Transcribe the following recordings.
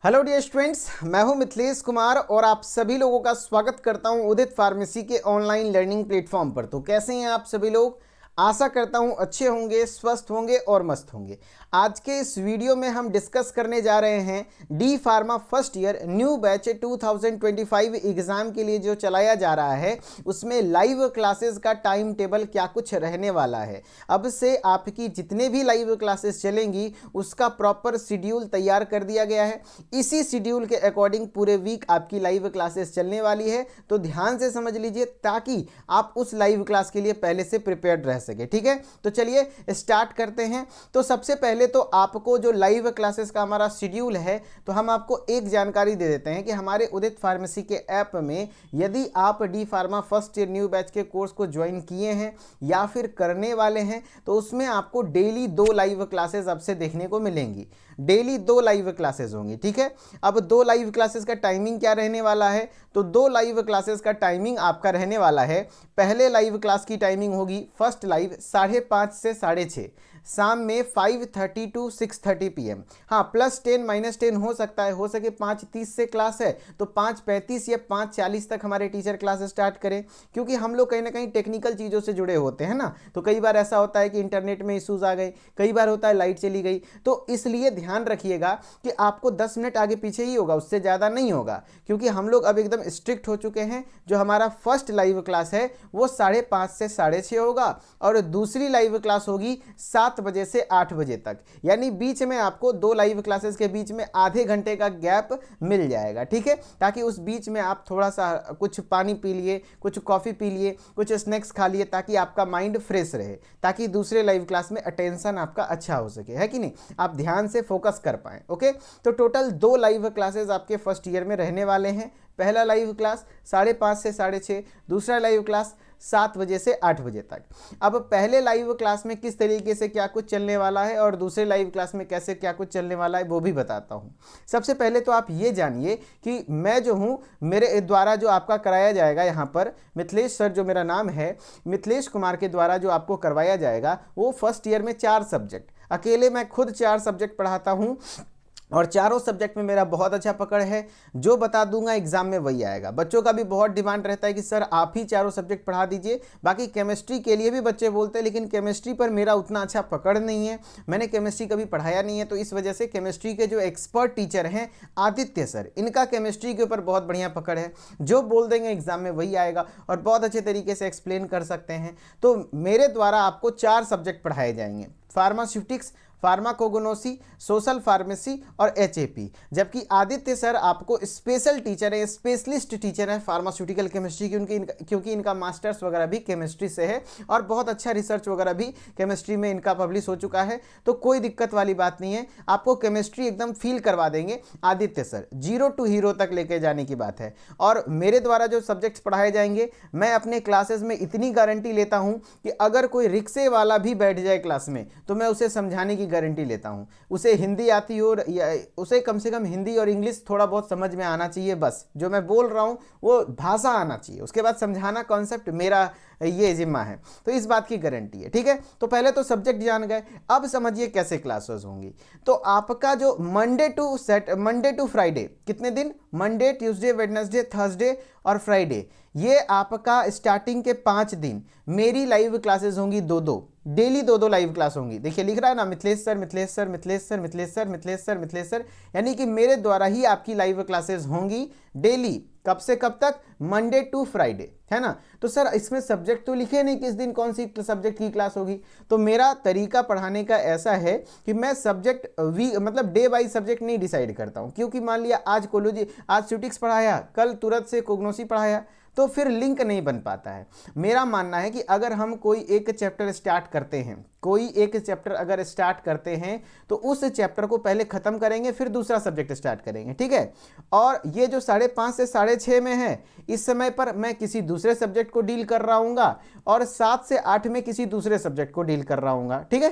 Hello dear students, मैं हूं मिथिलेश कुमार और आप सभी लोगों का स्वागत करता हूं उदित फार्मेसी के ऑनलाइन लर्निंग प्लेटफॉर्म पर। तो कैसे हैं आप सभी लोग? आशा करता हूं अच्छे होंगे, स्वस्थ होंगे और मस्त होंगे। आज के इस वीडियो में हम डिस्कस करने जा रहे हैं D pharma first year new batch 2025 exam के लिए जो चलाया जा रहा है उसमें लाइव क्लासेस का टाइम टेबल क्या कुछ रहने वाला है। अब से आपकी जितने भी लाइव क्लासेस चलेंगी उसका प्रॉपर शेड्यूल तैयार कर दिया गया है। इसी शेड्यूल के अकॉर्डिंग पूरे वीक आपकी लाइव क्लासेस चलने वाली है, तो ध्यान से समझ लीजिए ताकि आप उस लाइव क्लास के लिए पहले से प्रिपेयर्ड रह सके। ठीक है, तो चलिए स्टार्ट करते हैं। तो सबसे पहले तो आपको जो लाइव क्लासेस का हमारा शेड्यूल है तो हम आपको एक जानकारी दे देते हैं कि हमारे उदित फार्मेसी के ऐप में यदि आप D pharma first year new batch के कोर्स को ज्वाइन किए हैं या फिर करने वाले हैं तो उसमें आपको डेली 2 लाइव क्लासेस आपसे देखने को मिलेंगी। डेली 2 लाइव क्लासेस होंगी। ठीक है, अब 2 लाइव क्लासेस का टाइमिंग क्या रहने वाला है? तो 2 लाइव क्लासेस का टाइमिंग आपका रहने वाला है। पहले लाइव क्लास की टाइमिंग होगी फर्स्ट लाइव 5:30 से 6:30 शाम में 5:30 टू 6:30 PM। हाँ, +10 -10 हो सकता है, हो सके 5:30 से क्लास है तो 5:35 या 5:40 तक हमारे टीचर क्लास स्टार्ट करें, क्योंकि हम लोग कहीं ना कहीं टेक्निकल चीज़ों से जुड़े होते हैं ना। तो कई बार ऐसा होता है कि इंटरनेट में इशूज़ आ गए, कई बार होता है लाइट चली गई, तो इसलिए ध्यान रखिएगा कि आपको 10 मिनट आगे पीछे ही होगा, उससे ज़्यादा नहीं होगा, क्योंकि हम लोग अब एकदम स्ट्रिक्ट हो चुके हैं। जो हमारा फर्स्ट लाइव क्लास है वो 5:30 से 6:30 होगा और दूसरी लाइव क्लास होगी 7 बजे से 8 बजे तक, यानी बीच में आपको 2 लाइव क्लासेस के बीच में आधे घंटे का गैप मिल जाएगा। ठीक है, ताकि उस बीच में आप थोड़ा सा कुछ पानी पी लिए, कुछ कॉफ़ी पी लिए, कुछ स्नैक्स खा लिए, ताकि आपका माइंड फ्रेश रहे, ताकि दूसरे लाइव क्लास में अटेंशन आपका अच्छा हो सके, है कि नहीं, आप ध्यान से फोकस कर पाएँ। ओके, तो टोटल 2 लाइव क्लासेस आपके फर्स्ट ईयर में रहने वाले हैं। पहला लाइव क्लास 5:30 से 6:30, दूसरा लाइव क्लास 7 बजे से 8 बजे तक। अब पहले लाइव क्लास में किस तरीके से क्या कुछ चलने वाला है और दूसरे लाइव क्लास में कैसे क्या कुछ चलने वाला है वो भी बताता हूँ। सबसे पहले तो आप ये जानिए कि मैं जो हूँ, मेरे द्वारा जो आपका कराया जाएगा यहाँ पर, मिथिलेश सर जो मेरा नाम है, मिथिलेश कुमार के द्वारा जो आपको करवाया जाएगा वो फर्स्ट ईयर में 4 सब्जेक्ट, अकेले मैं खुद 4 सब्जेक्ट पढ़ाता हूँ और चारों सब्जेक्ट में मेरा बहुत अच्छा पकड़ है। जो बता दूंगा एग्जाम में वही आएगा। बच्चों का भी बहुत डिमांड रहता है कि सर आप ही चारों सब्जेक्ट पढ़ा दीजिए। बाकी केमिस्ट्री के लिए भी बच्चे बोलते हैं, लेकिन केमिस्ट्री पर मेरा उतना अच्छा पकड़ नहीं है, मैंने केमिस्ट्री कभी पढ़ाया नहीं है, तो इस वजह से केमिस्ट्री के जो एक्सपर्ट टीचर हैं आदित्य सर, इनका केमिस्ट्री के ऊपर बहुत बढ़िया पकड़ है। जो बोल देंगे एग्जाम में वही आएगा और बहुत अच्छे तरीके से एक्सप्लेन कर सकते हैं। तो मेरे द्वारा आपको 4 सब्जेक्ट पढ़ाए जाएंगे: फार्मास्यूटिक्स, फार्माकोगनोसी, सोशल फार्मेसी और HAP। जबकि आदित्य सर आपको स्पेशल टीचर है, स्पेशलिस्ट टीचर है फार्मास्यूटिकल केमिस्ट्री की, क्योंकि इनका मास्टर्स वगैरह भी केमिस्ट्री से है और बहुत अच्छा रिसर्च वगैरह भी केमिस्ट्री में इनका पब्लिश हो चुका है। तो कोई दिक्कत वाली बात नहीं है, आपको केमिस्ट्री एकदम फील करवा देंगे आदित्य सर, 0 टू हीरो तक लेके जाने की बात है। और मेरे द्वारा जो सब्जेक्ट्स पढ़ाए जाएंगे, मैं अपने क्लासेस में इतनी गारंटी लेता हूँ कि अगर कोई रिक्शे वाला भी बैठ जाए क्लास में तो मैं उसे समझाने की गारंटी लेता हूं। उसे हिंदी आती हो या उसे कम से कम हिंदी और इंग्लिश थोड़ा बहुत समझ में आना चाहिए, बस जो मैं बोल रहा हूं वो भाषा आना चाहिए, उसके बाद समझाना कॉन्सेप्ट मेरा ये जिम्मा है। तो इस बात की गारंटी है। ठीक है, तो पहले तो सब्जेक्ट जान गए, अब समझिए कैसे क्लासेस होंगी। तो आपका जो मंडे टू फ्राइडे, कितने दिन? मंडे, ट्यूसडे, वेडनेसडे, थर्सडे और फ्राइडे, ये आपका स्टार्टिंग के 5 दिन मेरी लाइव क्लासेस होंगी। 2-2 डेली 2-2 लाइव क्लास होंगी। देखिए लिख रहा है ना, Mithilesh sir, Mithilesh sir, Mithilesh sir, Mithilesh sir, Mithilesh sir, Mithilesh sir, यानी कि मेरे द्वारा ही आपकी लाइव क्लासेस होंगी डेली। कब से कब तक? मंडे टू फ्राइडे, है ना। तो सर इसमें सब्जेक्ट तो लिखे नहीं किस दिन कौन सी सब्जेक्ट की क्लास होगी। तो मेरा तरीका पढ़ाने का ऐसा है कि मैं सब्जेक्ट मतलब डे वाइज सब्जेक्ट नहीं डिसाइड करता हूँ, क्योंकि मान लिया आज कोलोजी, आज स्यूटिक्स पढ़ाया, कल तुरंत से कोग्नोसी पढ़ाया, तो फिर लिंक नहीं बन पाता है। मेरा मानना है कि अगर हम कोई एक चैप्टर स्टार्ट करते हैं, कोई एक चैप्टर अगर स्टार्ट करते हैं तो उस चैप्टर को पहले खत्म करेंगे, फिर दूसरा सब्जेक्ट स्टार्ट करेंगे। ठीक है, और ये जो 5:30 से 6:30 में है, इस समय पर मैं किसी दूसरे सब्जेक्ट को डील कर रहा हूँगा और 7 से 8 में किसी दूसरे सब्जेक्ट को डील कर रहा हूँगा। ठीक है,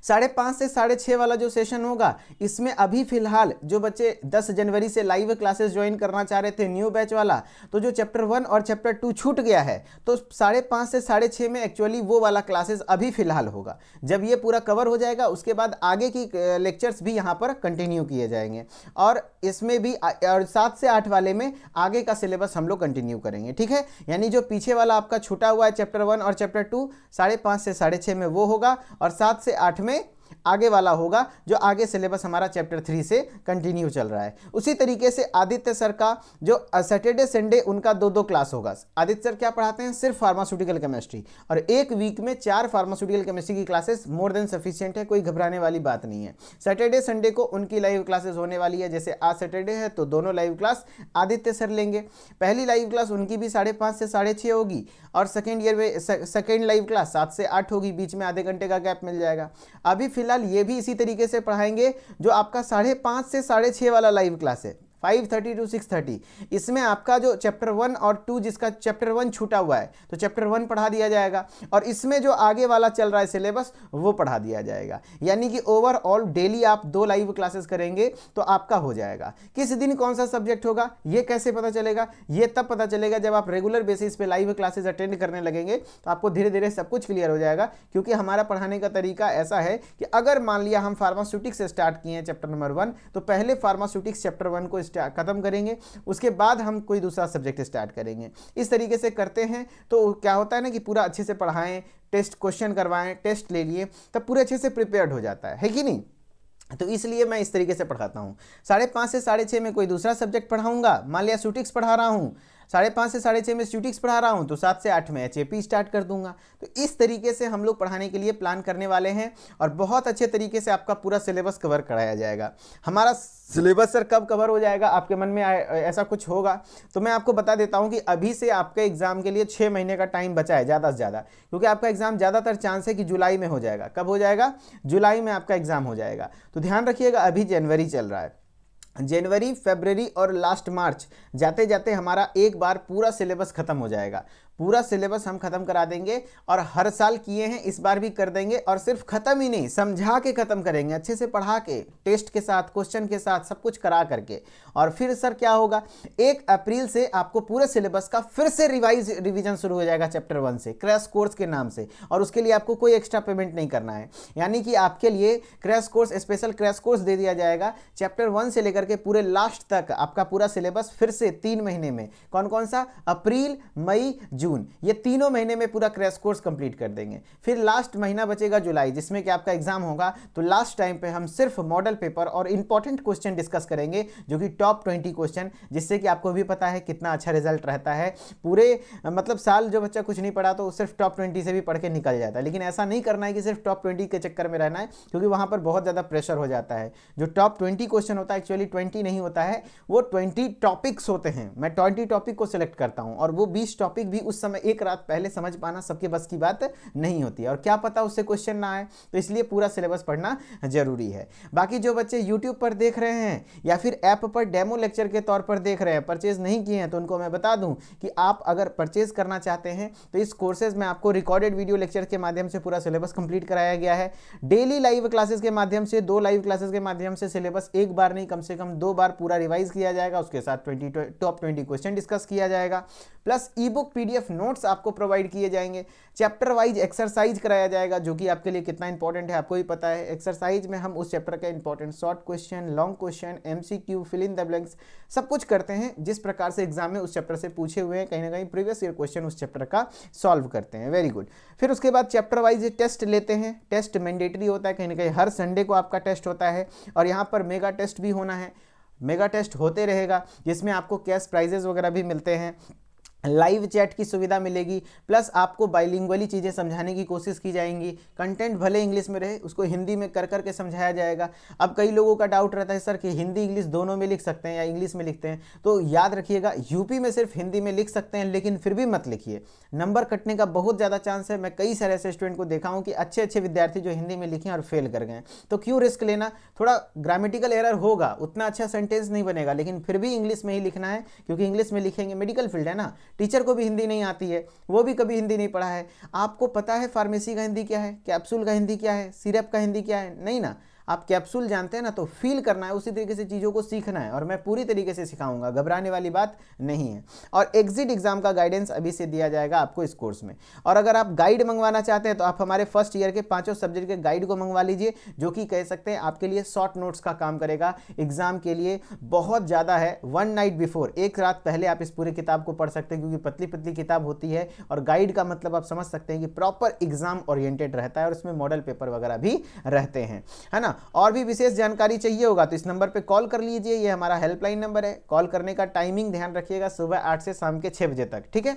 5:30 से 6:30 वाला जो सेशन होगा, इसमें अभी फिलहाल जो बच्चे 10 जनवरी से लाइव क्लासेस ज्वाइन करना चाह रहे थे न्यू बैच वाला, तो जो चैप्टर 1 और चैप्टर 2 छूट गया है, तो 5:30 से 6:30 में एक्चुअली वो वाला क्लासेस अभी फिलहाल होगा। जब ये पूरा कवर हो जाएगा उसके बाद आगे की लेक्चर्स भी यहाँ पर कंटिन्यू किए जाएंगे, और इसमें भी और 7 से 8 वाले में आगे का सिलेबस हम लोग कंटिन्यू करेंगे। ठीक है, यानी जो पीछे वाला आपका छूटा हुआ है चैप्टर 1 और चैप्टर 2 5:30 से 6:30 में वो होगा, और 7 से 8 में आगे वाला होगा, जो आगे सिलेबस हमारा चैप्टर 3 से कंटिन्यू चल रहा है। उसी तरीके से आदित्य सर का जो सैटरडे संडे उनका 2-2 क्लास होगा। आदित्य सर क्या पढ़ाते हैं? सिर्फ फार्मास्यूटिकल केमिस्ट्री, और एक वीक में 4 फार्मास्यूटिकल केमिस्ट्री की क्लासेस मोर देन सफिशिएंट है, कोई घबराने वाली बात नहीं है। सैटरडे संडे को उनकी लाइव क्लासेस होने वाली है, जैसे आज सैटरडे है तो दोनों लाइव क्लास आदित्य सर लेंगे। पहली लाइव क्लास उनकी भी 5:30 से 6:30 होगी, और सेकेंड ईयर में सेकेंड लाइव क्लास 7 से 8 होगी, बीच में आधे घंटे का गैप मिल जाएगा। अभी फिलहाल ये भी इसी तरीके से पढ़ाएंगे, जो आपका 5:30 से 6:30 वाला लाइव क्लास है, 5:30 to 6:30, इसमें आपका जो चैप्टर 1 और 2 जिसका चैप्टर 1 छूटा हुआ है तो चैप्टर 1 पढ़ा दिया जाएगा, और इसमें जो आगे वाला चल रहा है सिलेबस वो पढ़ा दिया जाएगा। यानी कि ओवरऑल डेली आप 2 लाइव क्लासेस करेंगे तो आपका हो जाएगा। किस दिन कौन सा सब्जेक्ट होगा ये कैसे पता चलेगा? ये तब पता चलेगा जब आप रेगुलर बेसिस पे लाइव क्लासेस अटेंड करने लगेंगे, तो आपको धीरे धीरे सब कुछ क्लियर हो जाएगा। क्योंकि हमारा पढ़ाने का तरीका ऐसा है कि अगर मान लिया हम फार्मास्यूटिक्स से स्टार्ट किए हैं चैप्टर नंबर 1, तो पहले फार्मास्यूटिक्स चैप्टर 1 को खत्म करेंगे, उसके बाद हम कोई दूसरा सब्जेक्ट स्टार्ट करेंगे। इस तरीके से करते हैं तो क्या होता है ना कि पूरा अच्छे से पढ़ाएं, टेस्ट क्वेश्चन करवाएं, टेस्ट ले लिए, तब पूरे अच्छे से प्रिपेयर्ड हो जाता है कि नहीं? तो इसलिए मैं इस तरीके से पढ़ाता हूँ। 5:30 से 6:30 में कोई दूसरा सब्जेक्ट पढ़ाऊंगा, मान लिया स्टैटिस्टिक्स पढ़ा रहा हूँ, 5:30 से 6:30 में स्टैटिस्टिक्स पढ़ा रहा हूँ, तो 7 से 8 में HAP स्टार्ट कर दूंगा। तो इस तरीके से हम लोग पढ़ाने के लिए प्लान करने वाले हैं, और बहुत अच्छे तरीके से आपका पूरा सिलेबस कवर कराया जाएगा। हमारा सिलेबस सर कब कवर हो जाएगा, आपके मन में ऐसा कुछ होगा तो मैं आपको बता देता हूँ कि अभी से आपके एग्जाम के लिए 6 महीने का टाइम बचा है ज़्यादा से ज़्यादा, क्योंकि आपका एग्जाम ज़्यादातर चांस है कि जुलाई में हो जाएगा। कब हो जाएगा? जुलाई में आपका एग्जाम हो जाएगा। तो ध्यान रखिएगा, अभी जनवरी चल रहा है, जनवरी, फरवरी और लास्ट मार्च जाते जाते हमारा एक बार पूरा सिलेबस खत्म हो जाएगा। पूरा सिलेबस हम खत्म करा देंगे, और हर साल किए हैं इस बार भी कर देंगे, और सिर्फ खत्म ही नहीं, समझा के खत्म करेंगे, अच्छे से पढ़ा के, टेस्ट के साथ, क्वेश्चन के साथ, सब कुछ करा करके। और फिर सर क्या होगा, 1 अप्रैल से आपको पूरे सिलेबस का फिर से रिवीजन शुरू हो जाएगा चैप्टर 1 से, क्रैश कोर्स के नाम से, और उसके लिए आपको कोई एक्स्ट्रा पेमेंट नहीं करना है। यानी कि आपके लिए crash course, special crash course दे दिया जाएगा चैप्टर 1 से लेकर के पूरे लास्ट तक। आपका पूरा सिलेबस फिर से 3 महीने में, कौन कौन सा? अप्रैल, मई, जून, ये तीनों महीने में पूरा क्रैश कोर्स कंप्लीट कर देंगे। फिर लास्ट महीना बचेगा जुलाई, जिसमें कि आपका एग्जाम होगा, तो लास्ट टाइम पे हम सिर्फ मॉडल पेपर और इंपॉर्टेंट क्वेश्चन डिस्कस करेंगे, जो कि टॉप 20 क्वेश्चन, जिससे कि आपको भी पता है कितना अच्छा रिजल्ट रहता है। पूरे मतलब साल जो बच्चा कुछ नहीं पढ़ा तो सिर्फ टॉप 20 से भी पढ़ के निकल जाता है, लेकिन ऐसा नहीं करना है कि सिर्फ टॉप 20 के चक्कर में रहना है, क्योंकि वहां पर बहुत ज़्यादा प्रेशर हो जाता है। जो टॉप 20 क्वेश्चन होता है एक्चुअली 20 नहीं होता है, वो 20 टॉपिक्स होते हैं। मैं 20 टॉपिक को सिलेक्ट करता हूँ, और वो 20 टॉपिक भी उस समय एक रात पहले समझ पाना सबके बस की बात नहीं होती है, और क्या पता उससे क्वेश्चन ना आए, तो इसलिए पूरा सिलेबस पढ़ना जरूरी है। बाकी जो बच्चे YouTube पर देख रहे हैं या फिर ऐप पर डेमो लेक्चर के तौर पर देख रहे हैं, परचेज नहीं किए हैं, तो उनको मैं बता दूं कि आप अगर परचेज करना चाहते हैं तो इस कोर्सेज में आपको रिकॉर्डेड वीडियो लेक्चर के माध्यम से पूरा सिलेबस कंप्लीट कराया गया है। डेली लाइव क्लासेस के माध्यम से, 2 लाइव क्लासेस के माध्यम से सिलेबस एक बार नहीं कम से कम 2 बार पूरा रिवाइज किया जाएगा, उसके साथ टॉप 20 क्वेश्चन डिस्कस किया जाएगा, प्लस ई-बुक PDF नोट्स आपको प्रोवाइड किए जाएंगे, चैप्टर वाइज एक्सरसाइज कराया जाएगा, जो कि आपके लिए कितना इंपॉर्टेंट है आपको ही पता है। एक्सरसाइज में हम उस चैप्टर का important short question, long question, MCQ, fill in the blanks सब कुछ करते हैं, जिस प्रकार से एग्जाम में उस चैप्टर से पूछे हुए हैं, कहीं ना कहीं प्रीवियस ईयर क्वेश्चन उस चैप्टर का सॉल्व करते हैं। Very good. फिर उसके बाद चैप्टर वाइज टेस्ट लेते हैं। टेस्ट मैंडेटरी होता है, कहीं ना कहीं हर संडे को आपका टेस्ट होता है, और यहाँ पर मेगा टेस्ट भी होना है, मेगा टेस्ट होते रहेगा, जिसमें आपको कैश प्राइजेस वगैरह भी मिलते हैं, लाइव चैट की सुविधा मिलेगी, प्लस आपको बाइलिंगुअली चीज़ें समझाने की कोशिश की जाएंगी। कंटेंट भले इंग्लिश में रहे, उसको हिंदी में कर करके समझाया जाएगा। अब कई लोगों का डाउट रहता है सर कि हिंदी इंग्लिश दोनों में लिख सकते हैं या इंग्लिश में लिखते हैं, तो याद रखिएगा यूपी में सिर्फ हिंदी में लिख सकते हैं, लेकिन फिर भी मत लिखिए, नंबर कटने का बहुत ज़्यादा चांस है। मैं कई सारे ऐसे स्टूडेंट को देखा हूँ कि अच्छे अच्छे विद्यार्थी जो हिंदी में लिखे और फेल कर गए, तो क्यों रिस्क लेना। थोड़ा ग्रामेटिकल एरर होगा, उतना अच्छा सेंटेंस नहीं बनेगा, लेकिन फिर भी इंग्लिश में ही लिखना है, क्योंकि इंग्लिश में लिखेंगे, मेडिकल फील्ड है ना, टीचर को भी हिंदी नहीं आती है, वो भी कभी हिंदी नहीं पढ़ा है। आपको पता है फार्मेसी का हिंदी क्या है, कैप्सूल का हिंदी क्या है, सिरप का हिंदी क्या है? नहीं ना। आप कैप्सूल जानते हैं ना, तो फील करना है, उसी तरीके से चीज़ों को सीखना है और मैं पूरी तरीके से सिखाऊंगा, घबराने वाली बात नहीं है। और एग्जिट एग्जाम का गाइडेंस अभी से दिया जाएगा आपको इस कोर्स में। और अगर आप गाइड मंगवाना चाहते हैं तो आप हमारे फर्स्ट ईयर के 5 सब्जेक्ट के गाइड को मंगवा लीजिए, जो कि कह सकते हैं आपके लिए शॉर्ट नोट्स का काम करेगा एग्जाम के लिए। बहुत ज़्यादा है, 1 नाइट बिफोर, एक रात पहले आप इस पूरी किताब को पढ़ सकते हैं, क्योंकि पतली पतली किताब होती है। और गाइड का मतलब आप समझ सकते हैं कि प्रॉपर एग्जाम ओरिएंटेड रहता है और इसमें मॉडल पेपर वगैरह भी रहते हैं, है ना। और भी विशेष जानकारी चाहिए होगा तो इस नंबर पे कॉल कर लीजिए, ये हमारा हेल्पलाइन नंबर है। कॉल करने का टाइमिंग ध्यान रखिएगा, सुबह 8 से शाम के 6 बजे तक, ठीक है।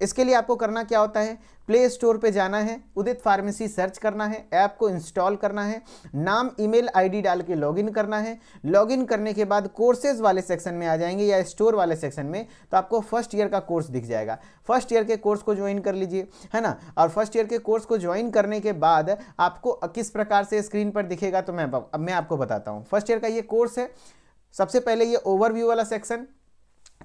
इसके लिए आपको करना क्या होता है, प्ले स्टोर पे जाना है, उदित फार्मेसी सर्च करना है, ऐप को इंस्टॉल करना है, नाम ईमेल आईडी डाल के लॉगिन करना है। लॉगिन करने के बाद कोर्सेज वाले सेक्शन में आ जाएंगे या स्टोर वाले सेक्शन में, तो आपको फर्स्ट ईयर का कोर्स दिख जाएगा। फर्स्ट ईयर के कोर्स को ज्वाइन कर लीजिए, है ना। और फर्स्ट ईयर के कोर्स को ज्वाइन करने के बाद आपको किस प्रकार से स्क्रीन पर दिखेगा तो मैं आपको बताता हूँ। फर्स्ट ईयर का ये कोर्स है। सबसे पहले ये ओवरव्यू वाला सेक्शन,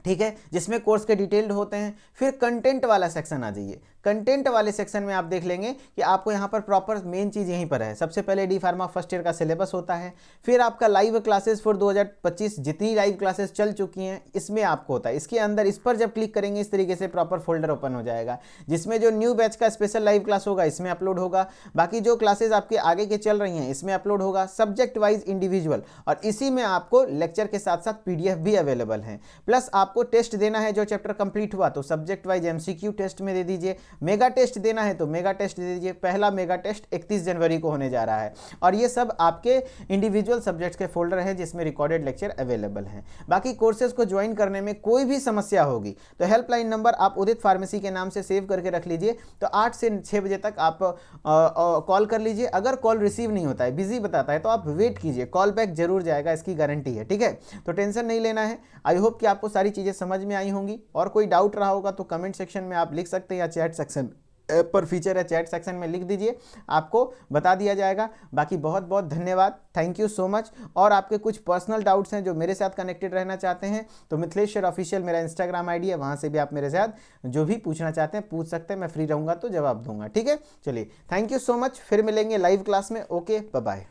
ठीक है, जिसमें कोर्स के डिटेल्ड होते हैं। फिर कंटेंट वाला सेक्शन आ जाइए। कंटेंट वाले सेक्शन में आप देख लेंगे कि आपको यहाँ पर प्रॉपर मेन चीज़ यहीं पर है। सबसे पहले डी फार्मा फर्स्ट ईयर का सिलेबस होता है, फिर आपका लाइव क्लासेस फॉर 2025, जितनी लाइव क्लासेस चल चुकी हैं इसमें आपको होता है। इसके अंदर इस पर जब क्लिक करेंगे इस तरीके से प्रॉपर फोल्डर ओपन हो जाएगा, जिसमें जो न्यू बैच का स्पेशल लाइव क्लास होगा इसमें अपलोड होगा, बाकी जो क्लासेज आपके आगे के चल रही हैं इसमें अपलोड होगा, सब्जेक्ट वाइज इंडिविजुअल। और इसी में आपको लेक्चर के साथ साथ PDF भी अवेलेबल हैं। प्लस आपको टेस्ट देना है, जो चैप्टर कंप्लीट हुआ तो सब्जेक्ट वाइज MCQ टेस्ट में दे दीजिए, मेगा टेस्ट देना है तो मेगा टेस्ट दे दीजिए। पहला मेगा टेस्ट 31 जनवरी को होने जा रहा है। और ये सब आपके इंडिविजुअल सब्जेक्ट्स के फोल्डर हैं जिसमें रिकॉर्डेड लेक्चर अवेलेबल हैं। बाकी कोर्सेज को ज्वाइन करने में कोई भी समस्या होगी तो हेल्पलाइन नंबर आप उदित फार्मेसी के नाम से सेव करके रख लीजिए, तो 8 से 6 बजे तक आप कॉल कर लीजिए। अगर कॉल रिसीव नहीं होता है, बिजी बताता है, तो आप वेट कीजिए, कॉल बैक जरूर जाएगा, इसकी गारंटी है, ठीक है। तो टेंशन नहीं लेना है। आई होप कि आपको सारी चीज़ें समझ में आई होंगी। और कोई डाउट रहा होगा तो कमेंट सेक्शन में आप लिख सकते हैं, या चैट सेक्शन ऐप पर फीचर है, चैट सेक्शन में लिख दीजिए, आपको बता दिया जाएगा। बाकी बहुत बहुत धन्यवाद, थैंक यू सो मच। और आपके कुछ पर्सनल डाउट्स हैं जो मेरे साथ कनेक्टेड रहना चाहते हैं तो मिथिलेश्वर ऑफिशियल मेरा इंस्टाग्राम ID है, वहाँ से भी आप मेरे साथ जो भी पूछना चाहते हैं पूछ सकते हैं, मैं फ्री रहूँगा तो जवाब दूंगा, ठीक है। चलिए, थैंक यू सो मच, फिर मिलेंगे लाइव क्लास में। Okay, bye bye.